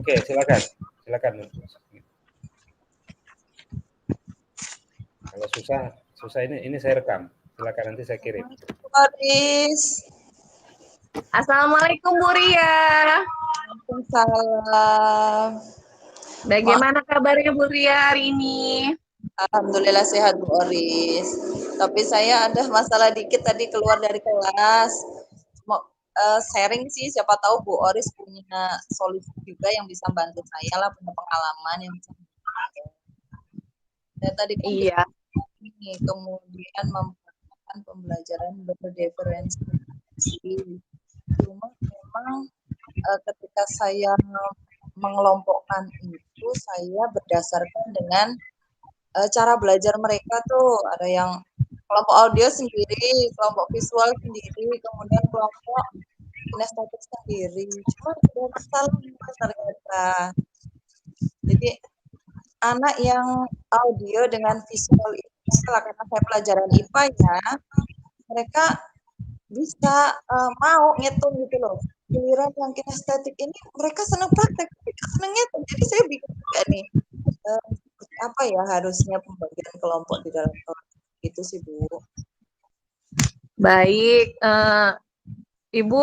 Oke, silakan. Silakan. Kalau susah ini saya rekam. Silakan nanti saya kirim. Boris. Assalamualaikum Bu Ria. Waalaikumsalam. Bagaimana kabarnya Bu Ria hari ini? Alhamdulillah sehat Bu Oris. Tapi saya ada masalah dikit tadi keluar dari kelas. Mau sharing sih, siapa tahu Bu Oris punya solusi juga yang bisa bantu saya lah, punya pengalaman yang bisa bantu saya. Saya tadi kan Iya. ini kemudian mempraktikkan pembelajaran berdiferensiasi. Cuma memang ketika saya mengelompokkan itu, saya berdasarkan dengan cara belajar mereka tuh. Ada yang kelompok audio sendiri, kelompok visual sendiri, kemudian kelompok kinestetik sendiri. Cuma ada masalah ternyata. Jadi anak yang audio dengan visual itu, karena saya pelajaran IPA ya, mereka bisa mau ngitung gitu loh. Giliran yang kinestetik ini mereka senang praktek, mereka senang ngitung. Jadi saya bingung juga nih, apa ya harusnya pembagian kelompok di dalam kelas itu sih Bu. Baik, Ibu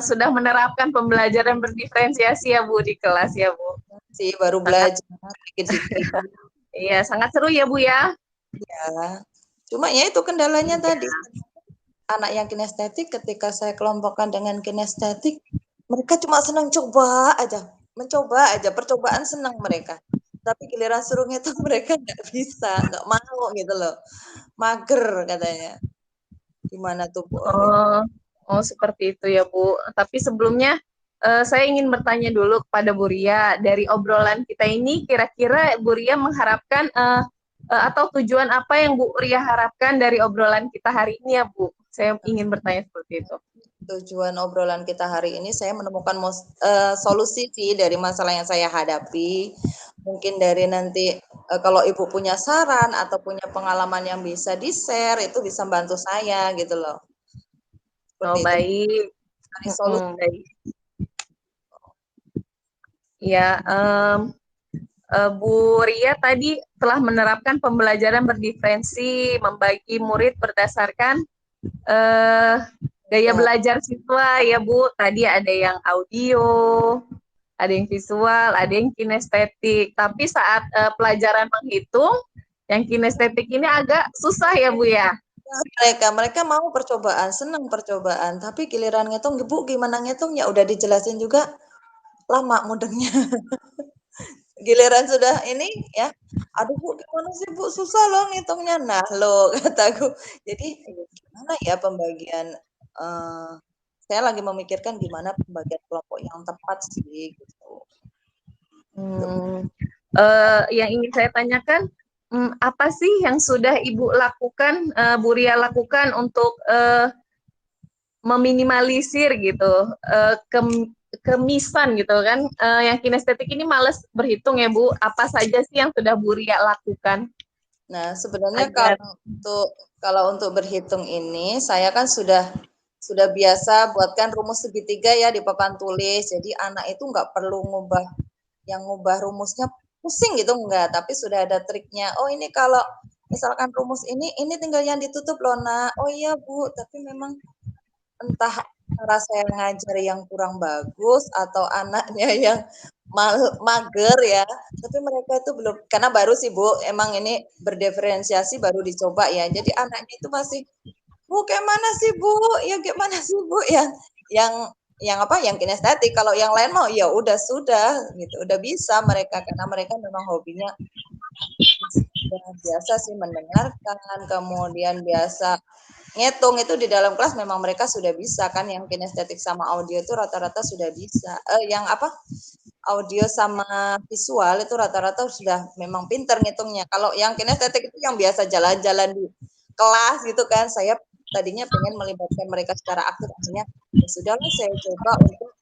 sudah menerapkan pembelajaran berdiferensiasi ya Bu di kelas ya Bu? Sih baru belajar dikit-dikit. Iya, sangat seru ya Bu ya? Ya, cuma ya itu kendalanya tadi. Anak yang kinestetik ketika saya kelompokkan dengan kinestetik, mereka cuma senang coba aja, mencoba aja, percobaan senang mereka. Tapi giliran suruh ngitung mereka nggak bisa, nggak mau gitu loh. Mager katanya. Gimana tuh Bu Ori? Oh, seperti itu ya Bu. Tapi sebelumnya saya ingin bertanya dulu kepada Bu Ria, dari obrolan kita ini kira-kira Bu Ria mengharapkan atau tujuan apa yang Bu Ria harapkan dari obrolan kita hari ini ya Bu? Saya ingin bertanya seperti itu. Tujuan obrolan kita hari ini saya menemukan solusi sih dari masalah yang saya hadapi. Mungkin dari nanti kalau Ibu punya saran atau punya pengalaman yang bisa di-share, itu bisa bantu saya gitu loh. Seperti baik. Cari solusi. Baik. Ya, Bu Ria tadi telah menerapkan pembelajaran berdiferensi, membagi murid berdasarkan gaya belajar siswa ya Bu. Tadi ada yang audio, ada yang visual, ada yang kinestetik. Tapi saat pelajaran menghitung, yang kinestetik ini agak susah ya Bu ya? Mereka mau percobaan, senang percobaan, tapi giliran ngitung, Bu gimana ngitungnya? Udah dijelasin juga, lama mudengnya. Giliran sudah ini ya, aduh Bu gimana sih Bu, susah loh ngitungnya. Nah loh kataku, jadi gimana ya pembagian, saya lagi memikirkan gimana pembagian kelompok yang tepat sih gitu. Yang ingin saya tanyakan, apa sih yang sudah Ibu lakukan, Bu Ria lakukan untuk meminimalisir gitu kemisan gitu kan, yang kinestetik ini males berhitung ya Bu, apa saja sih yang sudah Bu Ria lakukan? Nah sebenarnya kalau untuk berhitung ini saya kan sudah biasa buatkan rumus segitiga ya di papan tulis, jadi anak itu nggak perlu ngubah rumusnya pusing gitu enggak, tapi sudah ada triknya. Oh ini kalau misalkan rumus ini tinggal yang ditutup loh nak. Oh iya Bu, tapi memang entah cara saya ngajar yang kurang bagus atau anaknya yang mager ya, tapi mereka itu belum, karena baru sih Bu, emang ini berdiferensiasi baru dicoba ya, jadi anaknya itu masih, Bu kayak mana sih Bu, ya gimana sih Bu, yang apa, yang kinestetik. Kalau yang lain mau ya udah sudah gitu, udah bisa mereka, karena mereka memang hobinya biasa sih mendengarkan, kemudian biasa ngitung. Itu di dalam kelas memang mereka sudah bisa kan, yang kinestetik sama audio itu rata-rata sudah bisa. Yang apa, audio sama visual itu rata-rata sudah memang pinter ngitungnya. Kalau yang kinestetik itu yang biasa jalan-jalan di kelas gitu kan, saya tadinya pengen melibatkan mereka secara aktif, akhirnya ya sudahlah saya coba untuk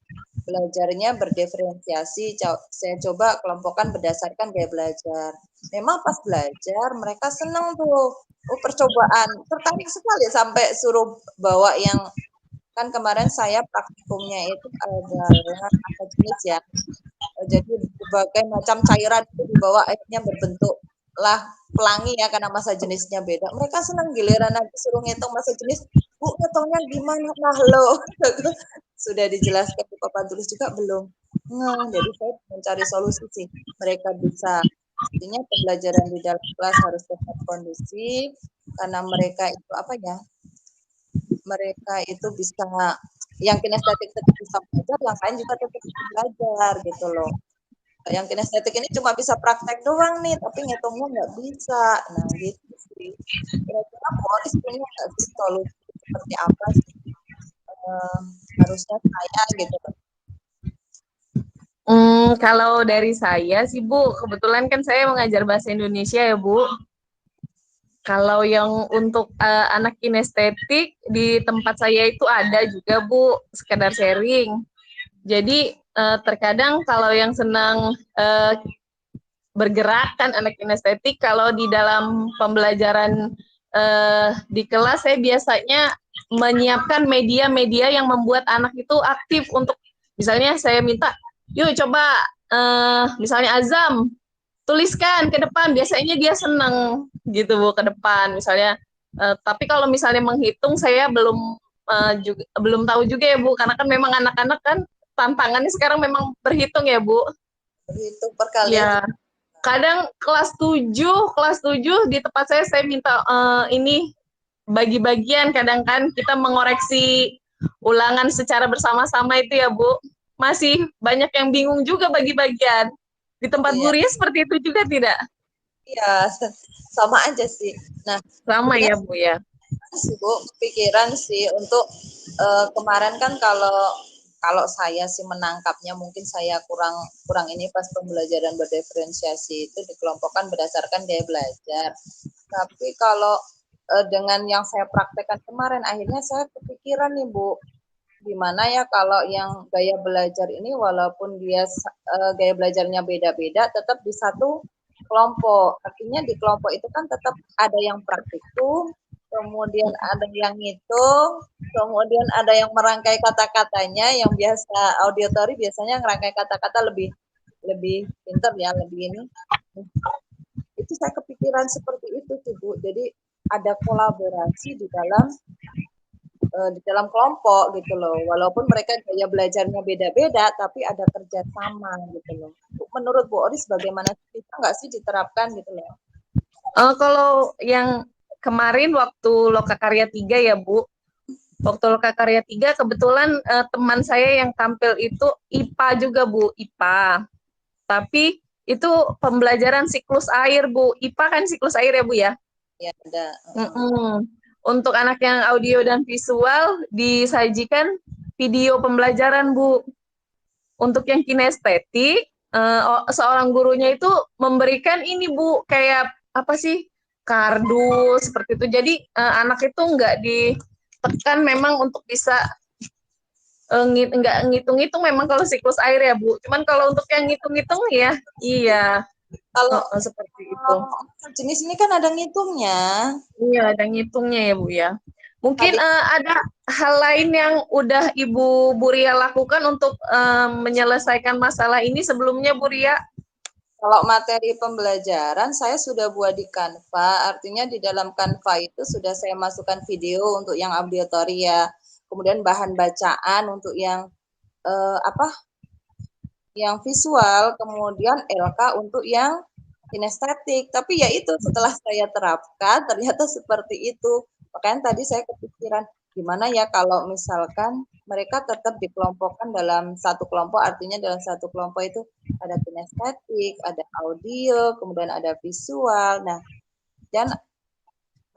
belajarnya berdiferensiasi, saya coba kelompokkan berdasarkan gaya belajar. Memang pas belajar mereka senang tuh, percobaan, tertarik sekali sampai suruh bawa yang, kan kemarin saya praktikumnya itu adalah apa jenis ya, Jadi berbagai macam cairan itu dibawa, akhirnya berbentuk lah pelangi ya, karena masa jenisnya beda. Mereka senang, giliran nanti suruh ngitung masa jenis, Bu ngitungnya gimana? Nah lo sudah dijelaskan di papan tulis juga belum. Nah, jadi saya mencari solusi sih. Mereka bisa, artinya pembelajaran di dalam kelas harus tetap kondusif, karena mereka itu apa ya? Mereka itu bisa, yang kinestetik tetap bisa belajar, yang lain juga tetap bisa belajar gitu loh. Yang kinestetik ini cuma bisa praktek doang nih, tapi ngitungnya nggak bisa. Nah gitu sih. Kira-kira Boris punya nggak sih solusi seperti apa sih? Harusnya saya gitu. Kalau dari saya sih Bu, kebetulan kan saya mengajar bahasa Indonesia ya Bu. Kalau yang untuk anak kinestetik di tempat saya itu ada juga Bu, sekedar sharing. Jadi terkadang kalau yang senang bergerak kan anak kinestetik, kalau di dalam pembelajaran di kelas saya biasanya menyiapkan media-media yang membuat anak itu aktif untuk, misalnya saya minta, yuk coba misalnya Azam, tuliskan ke depan, biasanya dia seneng gitu Bu ke depan misalnya. Tapi kalau misalnya menghitung saya belum tahu juga ya Bu, karena kan memang anak-anak kan tantangannya sekarang memang berhitung ya Bu. Berhitung perkalian. Ya, kadang kelas 7 di tempat saya minta ini bagi-bagian, kadang kan kita mengoreksi ulangan secara bersama-sama itu ya Bu. Masih banyak yang bingung juga bagi-bagian. Di tempat Buria seperti itu juga tidak? Iya, sama aja sih. Nah, sama ya Bu ya. Sih Bu, pikiran sih untuk kemarin kan kalau saya sih menangkapnya, mungkin saya kurang ini pas pembelajaran berdiferensiasi itu dikelompokkan berdasarkan gaya belajar. Tapi kalau dengan yang saya praktekkan kemarin, akhirnya saya kepikiran nih Bu, gimana ya kalau yang gaya belajar ini walaupun dia gaya belajarnya beda-beda, tetap di satu kelompok. Artinya di kelompok itu kan tetap ada yang praktikum, kemudian ada yang ngitung, kemudian ada yang merangkai kata-katanya, yang biasa auditory biasanya ngerangkai kata-kata lebih pintar ya, lebih ini. Itu saya kepikiran seperti itu tuh Bu. Jadi ada kolaborasi di dalam kelompok gitu loh. Walaupun mereka gaya belajarnya beda-beda, tapi ada kerjasama gitu loh. Menurut Bu Oris bagaimana, bisa nggak sih diterapkan gitu loh? Kalau yang kemarin waktu Lokakarya 3 ya Bu, waktu Lokakarya 3 kebetulan teman saya yang tampil itu IPA juga Bu, IPA. Tapi itu pembelajaran siklus air Bu. IPA kan siklus air ya Bu ya? Ya ada. Untuk anak yang audio dan visual disajikan video pembelajaran Bu. Untuk yang kinestetik, seorang gurunya itu memberikan ini Bu, kayak apa sih, kardus seperti itu. Jadi anak itu nggak ditekan memang untuk bisa nggak ngitung-ngitung memang kalau siklus air ya Bu. Cuman kalau untuk yang ngitung-ngitung ya, iya. Kalau seperti itu. Jenis ini kan ada ngitungnya. Iya, ada ngitungnya ya Bu ya. Mungkin ada hal lain yang udah Ibu Buria lakukan untuk menyelesaikan masalah ini sebelumnya Bu Ria? Kalau materi pembelajaran saya sudah buat di Canva, artinya di dalam Canva itu sudah saya masukkan video untuk yang auditory ya. Kemudian bahan bacaan untuk yang yang visual, kemudian LK untuk yang kinestetik. Tapi ya itu, setelah saya terapkan ternyata seperti itu. Makanya tadi saya kepikiran, gimana ya kalau misalkan mereka tetap dikelompokkan dalam satu kelompok, artinya dalam satu kelompok itu ada kinestetik, ada audio, kemudian ada visual. Nah, dan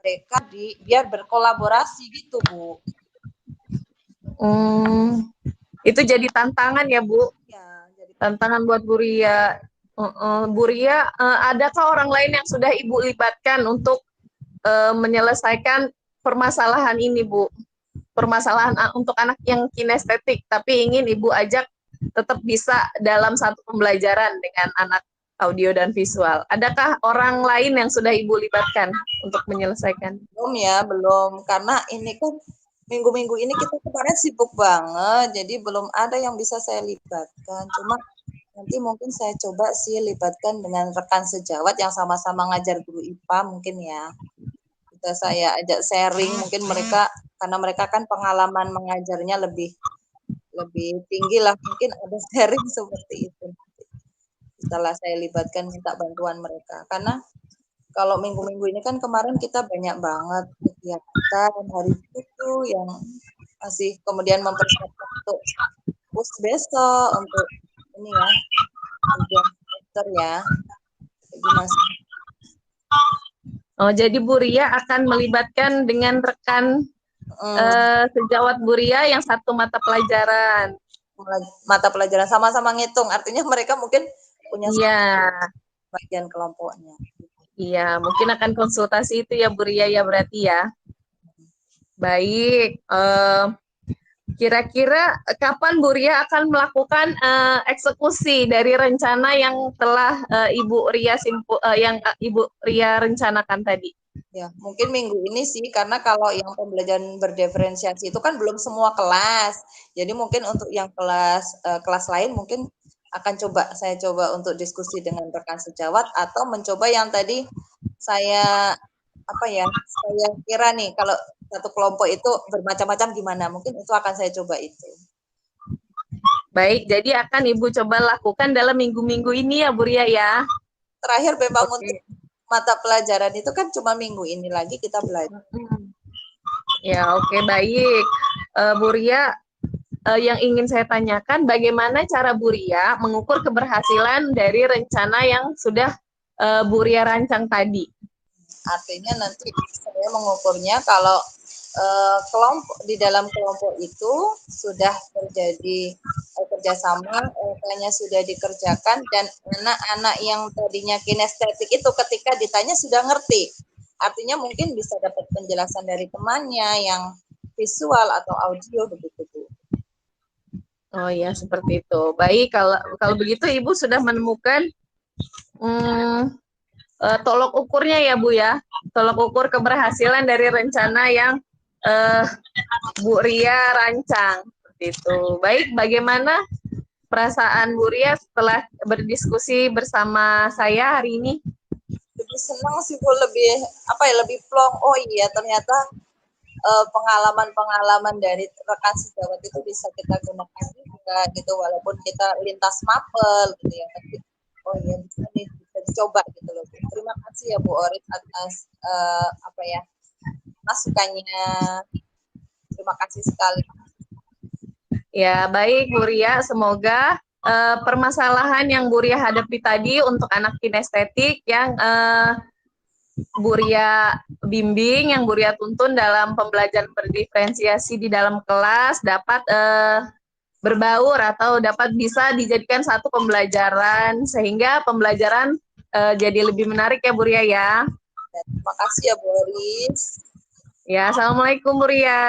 mereka biar berkolaborasi gitu, Bu. Itu jadi tantangan ya, Bu? Ya, jadi tantangan buat Bu Ria. Bu Ria, adakah orang lain yang sudah Ibu libatkan untuk menyelesaikan permasalahan ini, Bu? Permasalahan untuk anak yang kinestetik, tapi ingin Ibu ajak tetap bisa dalam satu pembelajaran dengan anak audio dan visual. Adakah orang lain yang sudah Ibu libatkan untuk menyelesaikan? Belum ya, belum. Karena ini kan minggu-minggu ini kita kemarin sibuk banget, jadi belum ada yang bisa saya libatkan. Cuma Nanti mungkin saya coba sih libatkan dengan rekan sejawat yang sama-sama ngajar guru IPA mungkin ya. Kita saya ajak sharing, mungkin mereka karena mereka kan pengalaman mengajarnya lebih tinggi lah, mungkin ada sharing seperti itu. Setelah saya libatkan minta bantuan mereka, karena kalau minggu-minggu ini kan kemarin kita banyak banget kegiatan hari itu yang masih kemudian mempersiapkan untuk besok untuk ini ya ujian semester ya. Jadi masih Oh, jadi Bu Ria akan melibatkan dengan rekan sejawat Bu Ria yang satu mata pelajaran. mata pelajaran sama-sama ngitung, artinya mereka mungkin punya bagian kelompoknya. Iya, mungkin akan konsultasi itu ya Bu Ria ya berarti ya. Baik, kira-kira kapan Bu Ria akan melakukan eksekusi dari rencana yang telah Ibu Ria rencanakan tadi? Ya, mungkin minggu ini sih, karena kalau yang pembelajaran berdiferensiasi itu kan belum semua kelas. Jadi mungkin untuk yang kelas lain mungkin akan saya coba untuk diskusi dengan rekan sejawat atau mencoba yang tadi saya kira nih kalau satu kelompok itu bermacam-macam gimana, mungkin itu akan saya coba itu. Baik, jadi akan Ibu coba lakukan dalam minggu-minggu ini ya Bu Ria ya. Terakhir memang untuk mata pelajaran itu kan cuma minggu ini lagi kita belajar. Ya, oke, baik. Bu Ria, yang ingin saya tanyakan, bagaimana cara Bu Ria mengukur keberhasilan dari rencana yang sudah Bu Ria rancang tadi? Artinya nanti saya mengukurnya kalau di dalam kelompok itu sudah terjadi kerjasama, hanya sudah dikerjakan, dan anak-anak yang tadinya kinestetik itu ketika ditanya sudah ngerti. Artinya mungkin bisa dapat penjelasan dari temannya yang visual atau audio begitu Bu. Oh ya, seperti itu. Baik, kalau begitu Ibu sudah menemukan tolok ukurnya ya Bu ya. Tolok ukur keberhasilan dari rencana yang Bu Ria rancang. Seperti itu. Baik, bagaimana perasaan Bu Ria setelah berdiskusi bersama saya hari ini? Lebih senang sih Bu, lebih plong. Oh iya, ternyata pengalaman-pengalaman dari rekan sejawat itu bisa kita gunakan juga gitu, walaupun kita lintas mapel gitu ya, tapi oh iya bisa dicoba gitu loh. Terima kasih ya Bu Orit atas masukannya. Terima kasih sekali. Ya, baik Bu Ria, semoga permasalahan yang Bu Ria hadapi tadi untuk anak kinestetik yang Bu Ria bimbing, yang Bu Ria tuntun dalam pembelajaran berdiferensiasi di dalam kelas dapat berbaur atau dapat bisa dijadikan satu pembelajaran sehingga pembelajaran jadi lebih menarik ya Bu Ria ya. Terima kasih ya Bu Oris. Ya, assalamualaikum Bu Ria.